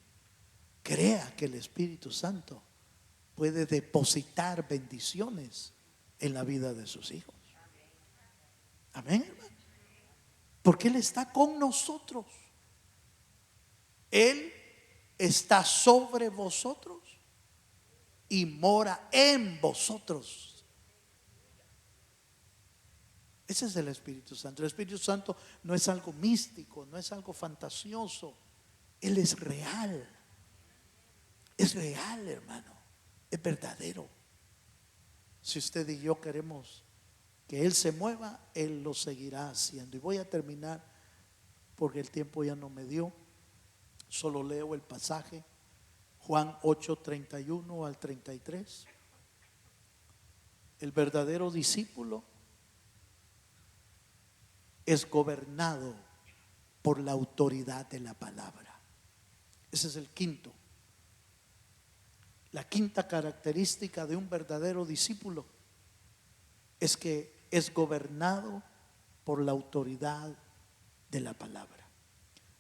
crea que el Espíritu Santo puede depositar bendiciones en la vida de sus hijos. Amén, hermano. Porque Él está con nosotros. Él está sobre vosotros y mora en vosotros. Ese es el Espíritu Santo. El Espíritu Santo no es algo místico, no es algo fantasioso. Él es real. Es real, hermano. Es verdadero. Si usted y yo queremos que Él se mueva, Él lo seguirá haciendo. Y voy a terminar porque el tiempo ya no me dio. Solo leo el pasaje, Juan 8, 31 al 33. El verdadero discípulo es gobernado por la autoridad de la palabra. Ese es el quinto. La quinta característica de un verdadero discípulo es que es gobernado por la autoridad de la palabra.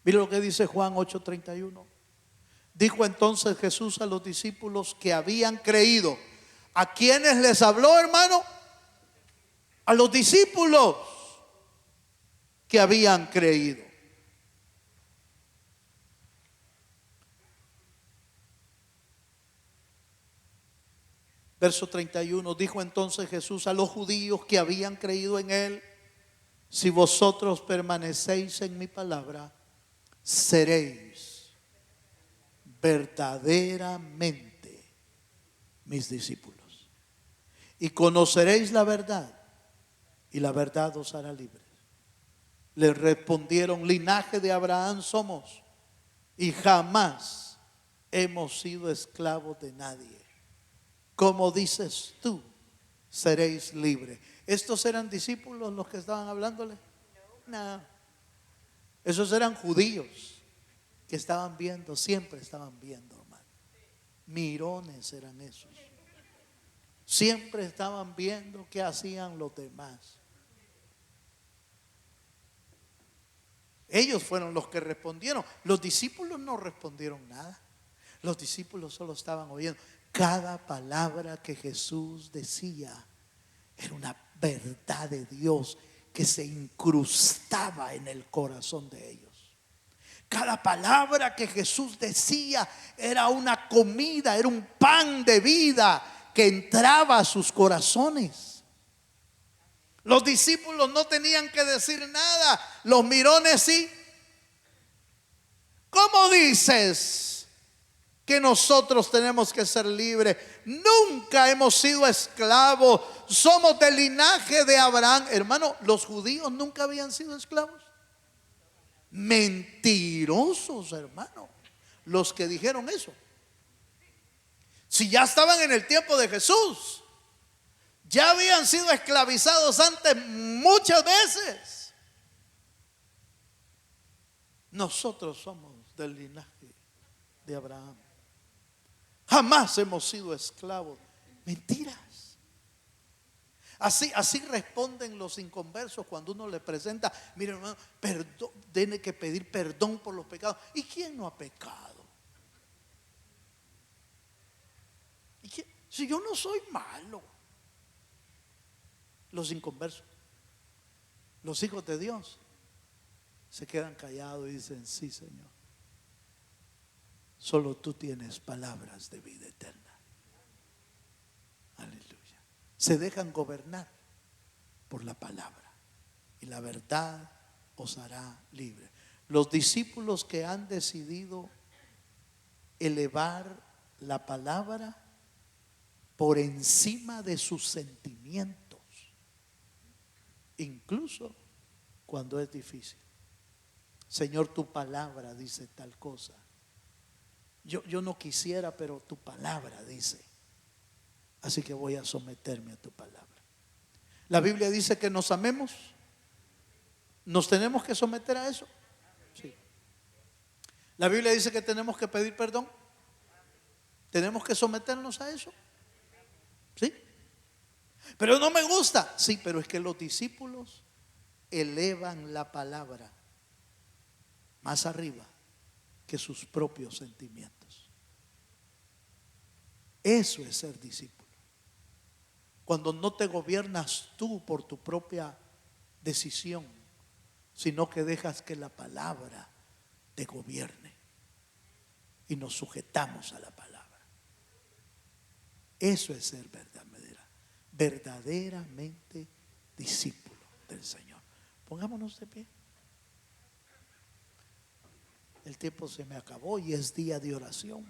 Mire lo que dice Juan 8:31. Dijo entonces Jesús a los discípulos que habían creído. ¿A quiénes les habló, hermano? A los discípulos que habían creído. Verso 31, dijo entonces Jesús a los judíos que habían creído en Él: si vosotros permanecéis en mi palabra, seréis verdaderamente mis discípulos y conoceréis la verdad, y la verdad os hará libres. Le respondieron: linaje de Abraham somos y jamás hemos sido esclavos de nadie. Como dices tú, seréis libres. ¿Estos eran discípulos los que estaban hablándole? No. Esos eran judíos que estaban viendo, siempre estaban viendo, hermano. Mirones eran esos. Siempre estaban viendo qué hacían los demás. Ellos fueron los que respondieron. Los discípulos no respondieron nada. Los discípulos solo estaban oyendo. Cada palabra que Jesús decía era una verdad de Dios que se incrustaba en el corazón de ellos. Cada palabra que Jesús decía era una comida, era un pan de vida que entraba a sus corazones. Los discípulos no tenían que decir nada. Los mirones sí. ¿Cómo dices que nosotros tenemos que ser libres? Nunca hemos sido esclavos. Somos del linaje de Abraham. Hermano, los judíos nunca habían sido esclavos. Mentirosos, hermano, los que dijeron eso. Si ya estaban en el tiempo de Jesús, ya habían sido esclavizados antes muchas veces. Nosotros somos del linaje de Abraham. Jamás hemos sido esclavos. Mentiras. Así responden los inconversos cuando uno le presenta: mire, hermano, tiene que pedir perdón por los pecados. ¿Y quién no ha pecado? Si yo no soy malo. Los inconversos, los hijos de Dios, se quedan callados y dicen: sí, Señor, solo tú tienes palabras de vida eterna. Aleluya. Se dejan gobernar por la palabra, y la verdad os hará libre. Los discípulos que han decidido elevar la palabra por encima de sus sentimientos, incluso cuando es difícil. Señor, tu palabra dice tal cosa. Yo no quisiera, pero tu palabra dice. Así que voy a someterme a tu palabra. La Biblia dice que nos amemos. ¿Nos tenemos que someter a eso? Sí. La Biblia dice que tenemos que pedir perdón. ¿Tenemos que someternos a eso? ¿Sí? Pero no me gusta. Sí, pero es que los discípulos elevan la palabra más arriba que sus propios sentimientos. Eso es ser discípulo. Cuando no te gobiernas tú por tu propia decisión, sino que dejas que la palabra te gobierne y nos sujetamos a la palabra. Eso es ser verdaderamente discípulo del Señor. Pongámonos de pie. El tiempo se me acabó y es día de oración.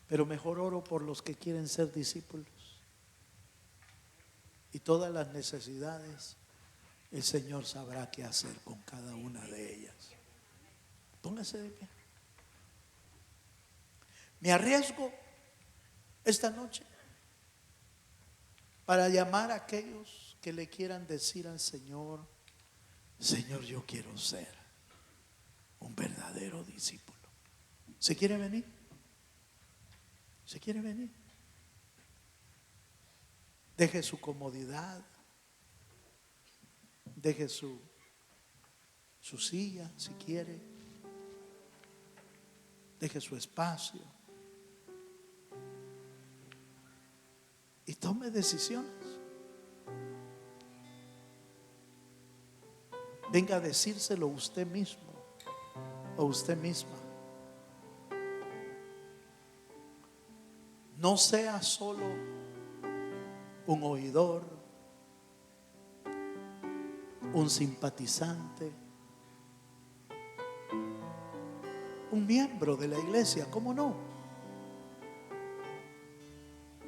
Pero mejor oro por los que quieren ser discípulos. Y todas las necesidades, el Señor sabrá qué hacer con cada una de ellas. Póngase de pie. Me arriesgo esta noche para llamar a aquellos que le quieran decir al Señor: Señor, yo quiero ser un verdadero discípulo. ¿Se quiere venir? ¿Se quiere venir? Deje su comodidad, deje su silla si quiere, deje su espacio y tome decisiones. Venga a decírselo usted mismo o usted misma. No sea solo un oidor, un simpatizante, un miembro de la iglesia, ¿cómo no?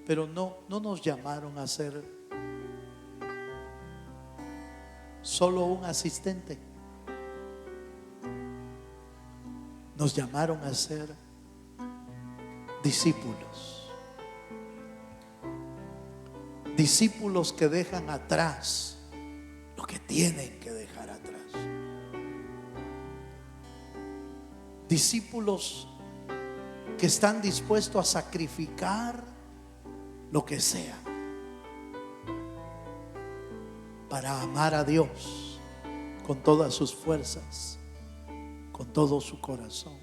Pero no nos llamaron a ser solo un asistente. Nos llamaron a ser discípulos. Discípulos que dejan atrás lo que tienen que dejar atrás. Discípulos que están dispuestos a sacrificar lo que sea para amar a Dios con todas sus fuerzas, con todo su corazón.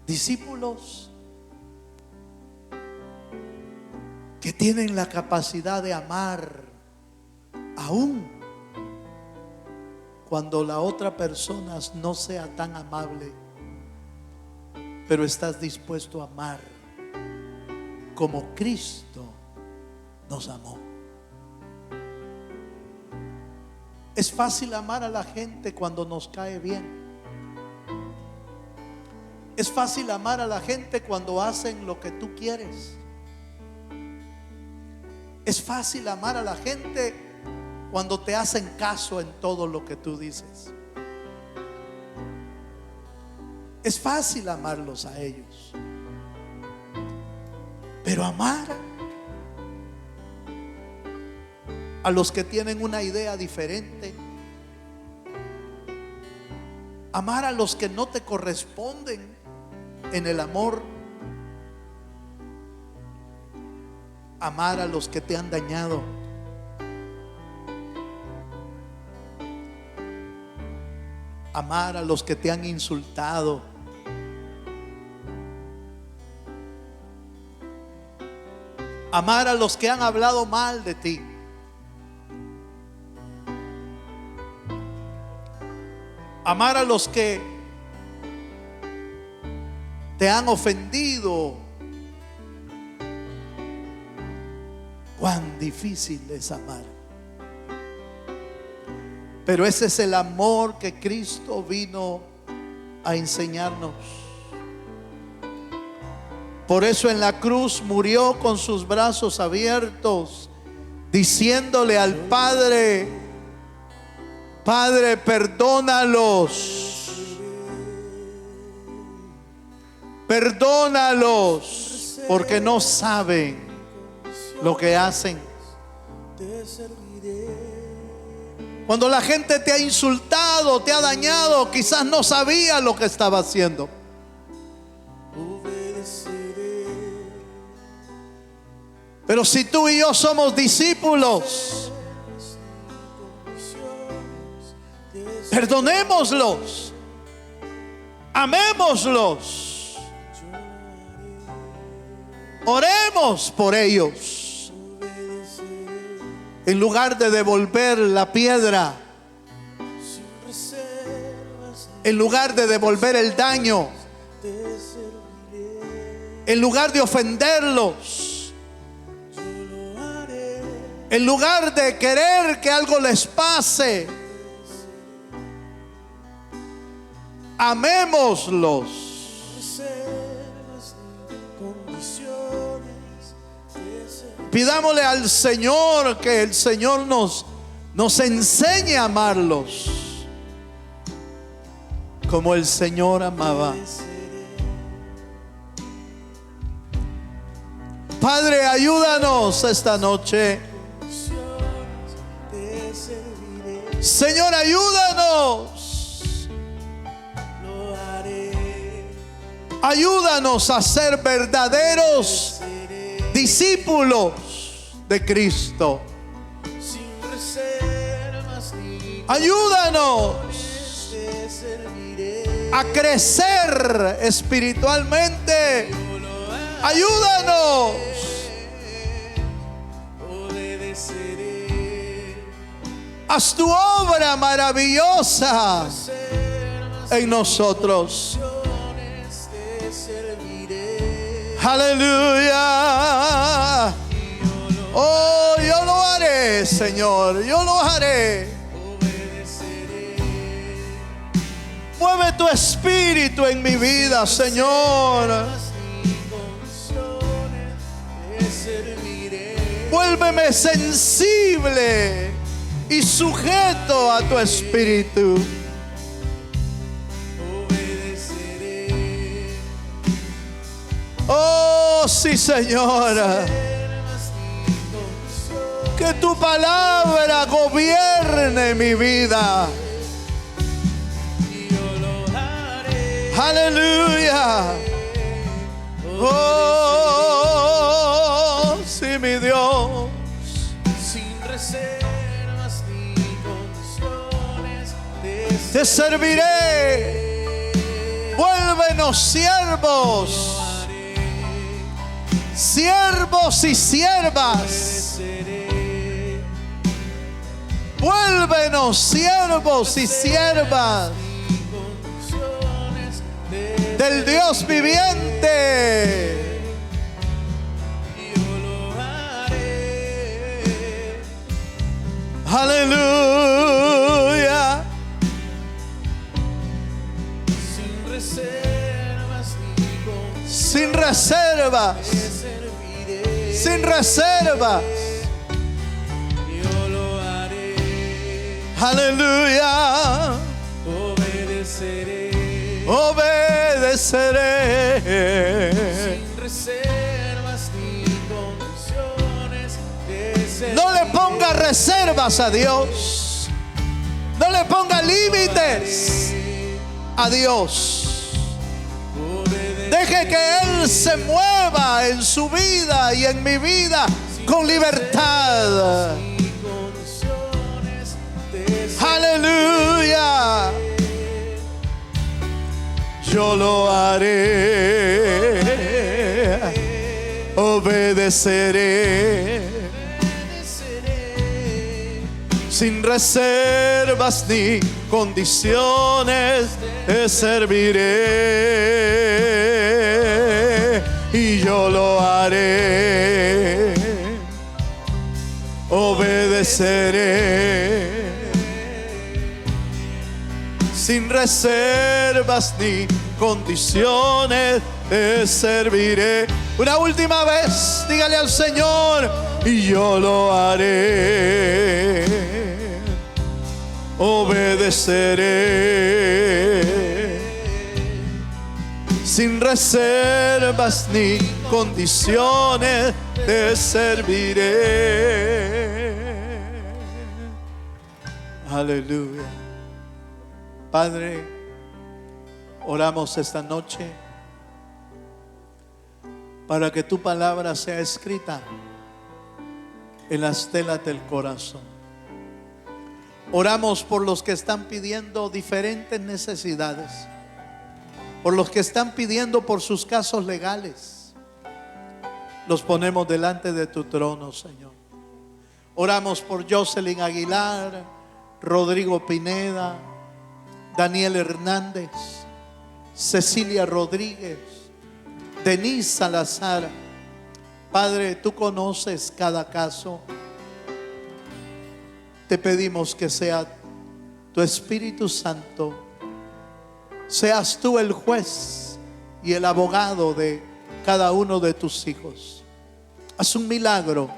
Discípulos que tienen la capacidad de amar aún cuando la otra persona no sea tan amable, pero estás dispuesto a amar como Cristo nos amó. Es fácil amar a la gente cuando nos cae bien. Es fácil amar a la gente cuando hacen lo que tú quieres. Es fácil amar a la gente cuando te hacen caso en todo lo que tú dices. Es fácil amarlos a ellos. Pero amar a los que tienen una idea diferente, amar a los que no te corresponden en el amor, amar a los que te han dañado, amar a los que te han insultado, amar a los que han hablado mal de ti, amar a los que te han ofendido. Cuán difícil es amar. Pero ese es el amor que Cristo vino a enseñarnos. Por eso en la cruz murió con sus brazos abiertos, diciéndole al Padre: Padre, perdónalos, perdónalos, porque no saben lo que hacen. Cuando la gente te ha insultado, te ha dañado, quizás no sabía lo que estaba haciendo. Pero si tú y yo somos discípulos, perdonémoslos, amémoslos, oremos por ellos. En lugar de devolver la piedra, en lugar de devolver el daño, en lugar de ofenderlos, en lugar de querer que algo les pase, amémoslos. Pidámosle al Señor que el Señor nos enseñe a amarlos como el Señor amaba. Padre, ayúdanos esta noche. Señor, ayúdanos. Ayúdanos a ser verdaderos discípulos de Cristo. Ayúdanos a crecer espiritualmente. Ayúdanos haz tu obra maravillosa en nosotros. Aleluya. Oh, yo lo haré, Señor, yo lo haré. Mueve tu espíritu en mi vida, Señor. Vuélveme sensible y sujeto a tu espíritu. Oh, sí, Señora. Que tu palabra gobierne mi vida. Aleluya. Oh, sí, mi Dios. Sin reservas ni condiciones te serviré. Vuélvenos siervos. Siervos y siervas. Vuélvenos siervos y siervas del Dios viviente. Aleluya. Sin reservas. Sin reservas. Aleluya. Obedeceré. Obedeceré. Sin reservas ni condiciones. No le ponga reservas a Dios. No le ponga límites a Dios. Deje que Él se mueva en su vida y en mi vida con libertad. y condiciones te Aleluya. Yo lo haré, obedeceré, sin reservas ni condiciones te serviré, y yo lo haré, obedeceré, sin reservas ni condiciones te serviré. Una última vez, dígale al Señor, y yo lo haré, obedeceré, sin reservas ni condiciones te serviré. Aleluya. Padre, oramos esta noche para que tu palabra sea escrita en las telas del corazón. Oramos por los que están pidiendo diferentes necesidades, por los que están pidiendo por sus casos legales. Los ponemos delante de tu trono, Señor. Oramos por Jocelyn Aguilar, Rodrigo Pineda, Daniel Hernández, Cecilia Rodríguez, Denise Salazar. Padre, tú conoces cada caso. Te pedimos que sea tu Espíritu Santo, seas tú el juez y el abogado de cada uno de tus hijos. Haz un milagro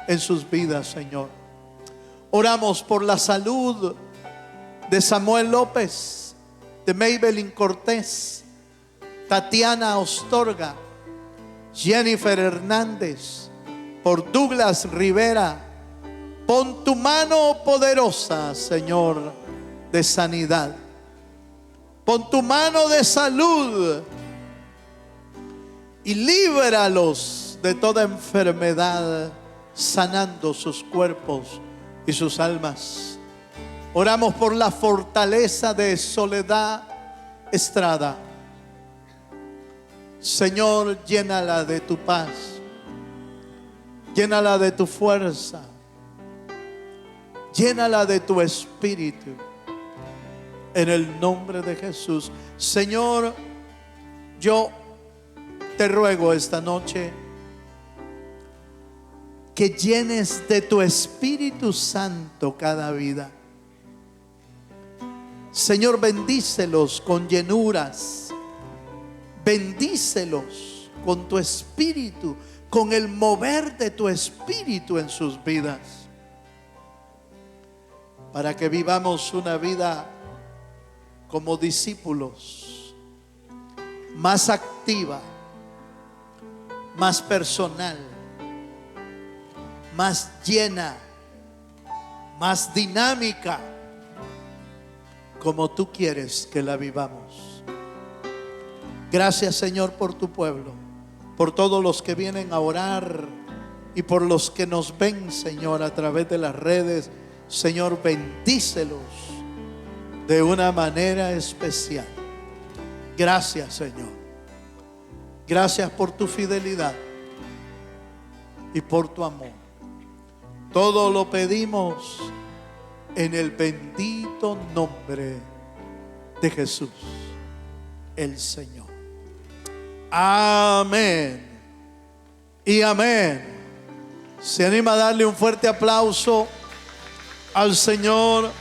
en sus vidas, Señor. Oramos por la salud de Samuel López, de Maybelline Cortés, Tatiana Ostorga, Jennifer Hernández, por Douglas Rivera. Pon tu mano poderosa, Señor, de sanidad. Pon tu mano de salud y líbralos de toda enfermedad, sanando sus cuerpos y sus almas. Oramos por la fortaleza de Soledad Estrada. Señor, llénala de tu paz, llénala de tu fuerza, llénala de tu espíritu, en el nombre de Jesús. Señor, yo te ruego esta noche que llenes de tu Espíritu Santo cada vida. Señor, bendícelos con llenuras, bendícelos con tu espíritu, con el mover de tu espíritu en sus vidas, para que vivamos una vida como discípulos, más activa, más personal, más llena, más dinámica, como tú quieres que la vivamos. Gracias, Señor, por tu pueblo, por todos los que vienen a orar y por los que nos ven, Señor, a través de las redes. Señor, bendícelos de una manera especial. Gracias, Señor. Gracias por tu fidelidad y por tu amor. Todo lo pedimos en el bendito nombre de Jesús, el Señor. Amén y amén. ¿Se anima a darle un fuerte aplauso al Señor?